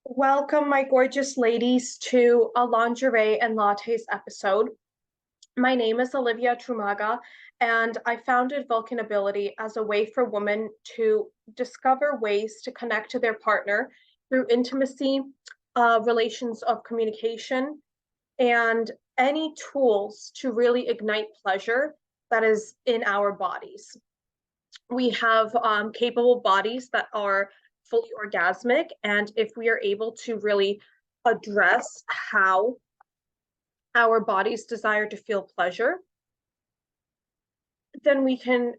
Welcome, my gorgeous ladies, to a Lingerie and Lattes episode. My name is Olivia Trumaga, and I founded Vulcanability as a way for women to discover ways to connect to their partner through intimacy, relations of communication, and any tools to really ignite pleasure that is in our bodies. We have capable bodies that are fully orgasmic, and if we are able to really address how our bodies desire to feel pleasure, then we can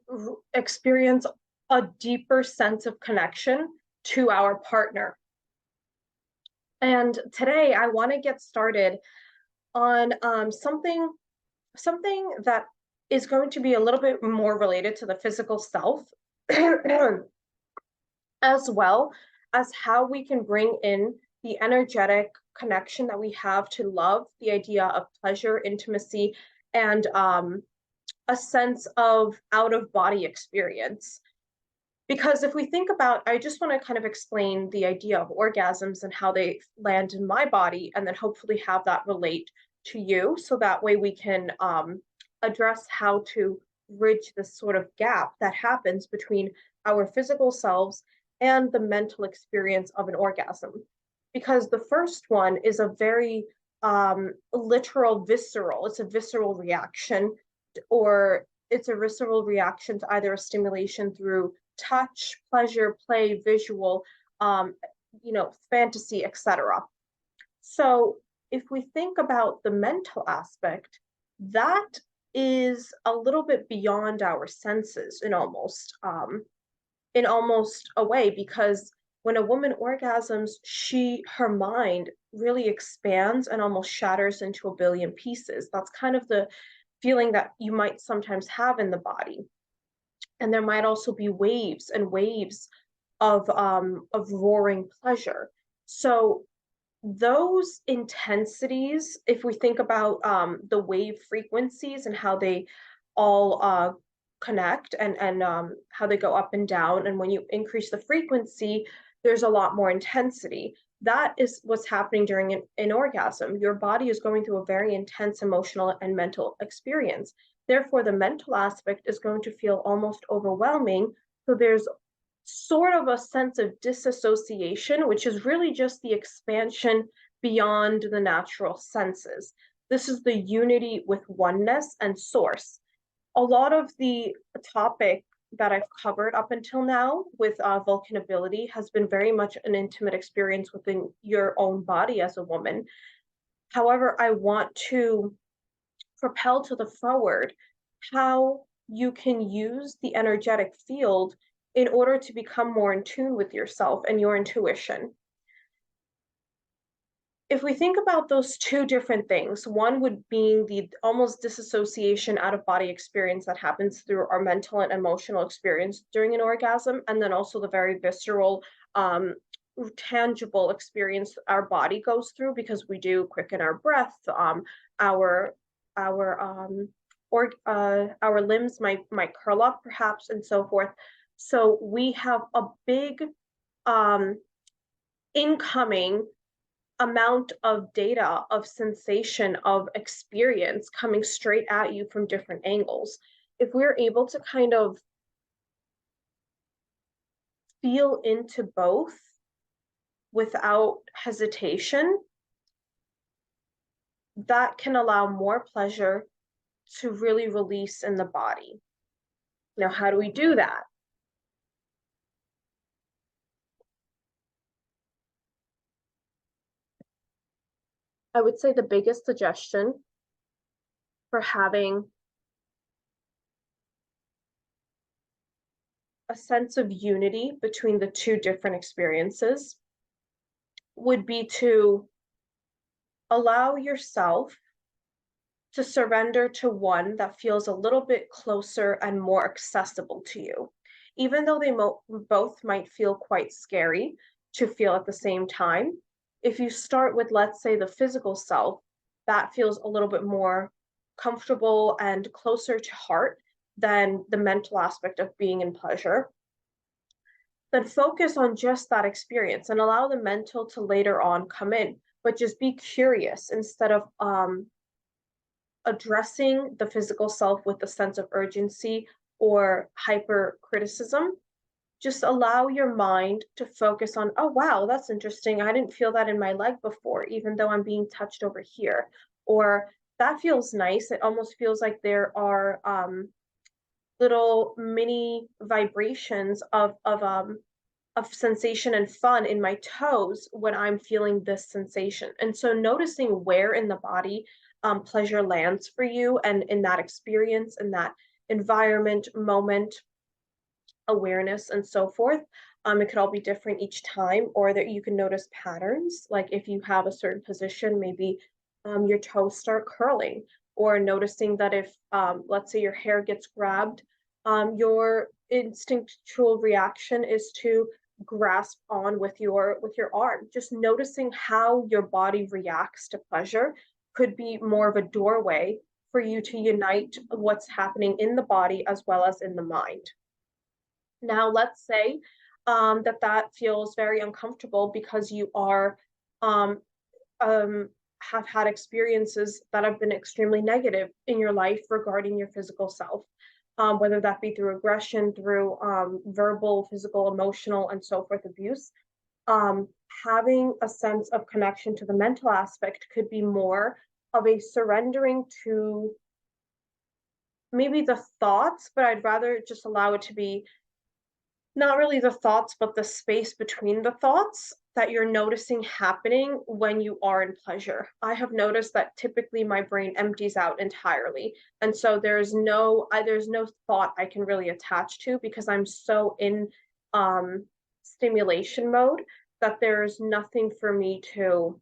experience a deeper sense of connection to our partner. And today I want to get started on something that is going to be a little bit more related to the physical self, as well as how we can bring in the energetic connection that we have to love, the idea of pleasure, intimacy, and a sense of out of body experience. Because if we think about, I just want to kind of explain the idea of orgasms and how they land in my body, and then hopefully have that relate to you. So that way we can address how to bridge this sort of gap that happens between our physical selves and the mental experience of an orgasm. Because the first one is a very literal, visceral, it's a visceral reaction, or it's a visceral reaction to either a stimulation through touch, pleasure, play, visual, fantasy, etc. So if we think about the mental aspect, that is a little bit beyond our senses in almost a way, because when a woman orgasms, her mind really expands and almost shatters into a billion pieces. That's kind of the feeling that you might sometimes have in the body. And there might also be waves and waves of roaring pleasure. So those intensities, if we think about the wave frequencies and how they all connect, and how they go up and down, and when you increase the frequency, there's a lot more intensity. That is what's happening during an orgasm. Your body is going through a very intense emotional and mental experience. Therefore, the mental aspect is going to feel almost overwhelming. So there's sort of a sense of disassociation, which is really just the expansion beyond the natural senses. This is the unity with oneness and source. A lot of the topic that I've covered up until now with vulcanability has been very much an intimate experience within your own body as a woman. However, I want to propel to the forward how you can use the energetic field in order to become more in tune with yourself and your intuition. If we think about those two different things, one would be the almost disassociation out of body experience that happens through our mental and emotional experience during an orgasm, and then also the very visceral, tangible experience our body goes through, because we do quicken our breath, our our limbs might curl up perhaps, and so forth. So we have a big incoming amount of data, of sensation, of experience coming straight at you from different angles. If we're able to kind of feel into both without hesitation, that can allow more pleasure to really release in the body. Now, how do we do that? I would say the biggest suggestion for having a sense of unity between the two different experiences would be to allow yourself to surrender to one that feels a little bit closer and more accessible to you. Even though they both might feel quite scary to feel at the same time, if you start with, let's say, the physical self, that feels a little bit more comfortable and closer to heart than the mental aspect of being in pleasure. then focus on just that experience and allow the mental to later on come in. But just be curious instead of addressing the physical self with a sense of urgency or hyper criticism. Just allow your mind to focus on, oh, wow, that's interesting. I didn't feel that in my leg before, even though I'm being touched over here. Or that feels nice. It almost feels like there are little mini vibrations of sensation and fun in my toes when I'm feeling this sensation. And so noticing where in the body pleasure lands for you and in that experience, in that environment, moment, awareness, and so forth. It could all be different each time, or that you can notice patterns. Like if you have a certain position, maybe your toes start curling, or noticing that if, let's say, your hair gets grabbed, your instinctual reaction is to grasp on with your arm. Just noticing how your body reacts to pleasure could be more of a doorway for you to unite what's happening in the body as well as in the mind. Now, let's say that that feels very uncomfortable because you are um, um, have had experiences that have been extremely negative in your life regarding your physical self, whether that be through aggression, through verbal, physical, emotional, and so forth abuse. Um, Having a sense of connection to the mental aspect could be more of a surrendering to maybe the thoughts, but I'd rather just allow it to be not really the thoughts, but the space between the thoughts that you're noticing happening when you are in pleasure. I have noticed that typically my brain empties out entirely. And so there's no thought I can really attach to because I'm so in um stimulation mode that there's nothing for me to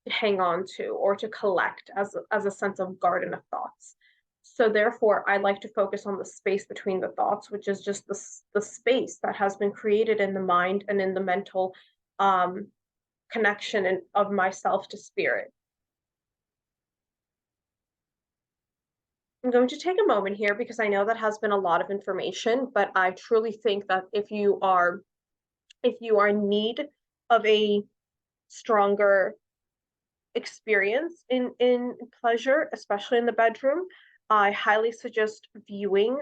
hang on to or to collect as a sense of garden of thoughts. So therefore, I like to focus on the space between the thoughts, which is just the space that has been created in the mind and in the mental um, connection of myself to spirit. I'm going to take a moment here because I know that has been a lot of information, but I truly think that if you are in need of a stronger experience in pleasure, especially in the bedroom, I highly suggest viewing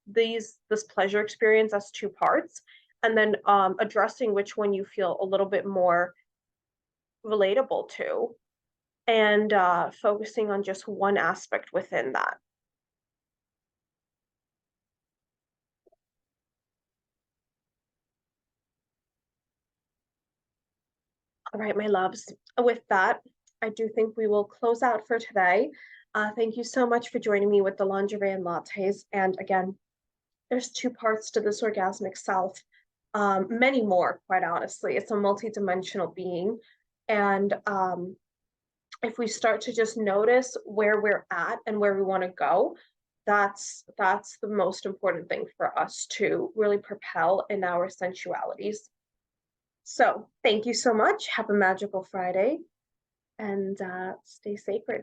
this pleasure experience as two parts, and then addressing which one you feel a little bit more relatable to, and focusing on just one aspect within that. All right, my loves. With that, I do think we will close out for today. Thank you so much for joining me with the lingerie and lattes. And again, there's two parts to this orgasmic self, many more, quite honestly. It's a multidimensional being. And if we start to just notice where we're at and where we want to go, that's the most important thing for us to really propel in our sensualities. So thank you so much. Have a magical Friday and stay sacred.